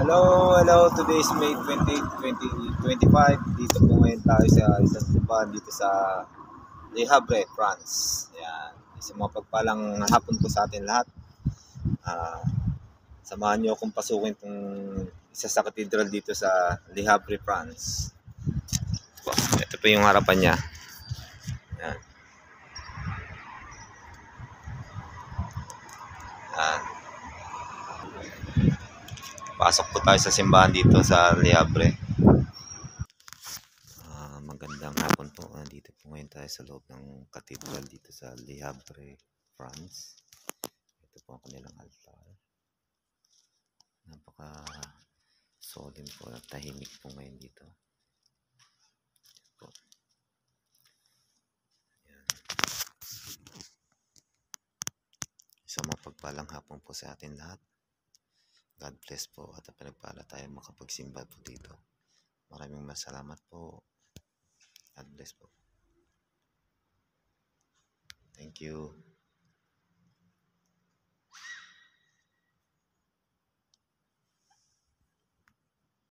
Hello. Today is May 28, 2025. Dito po ngayon tayo sa isang simbahan dito sa Le Havre, France. Yan. Isang mga pagpalang hapon po sa atin lahat. Ah, Samahan niyo akong pasukin itong isa sa katedral dito sa Le Havre, France. Ito po yung harapan niya. Yan. Yan. Pasok po tayo sa simbahan dito sa Le Havre. Magandang hapon po. Dito po ngayon tayo sa loob ng katedral dito sa Le Havre, France. Ito po ang kanilang altar. Napaka solemn po at tahimik po ngayon dito. Po. Yan. Isang mapagpalang hapon po sa atin lahat. God bless po at pinagpala tayo makapagsimba po dito. Maraming masalamat po. God bless po. Thank you.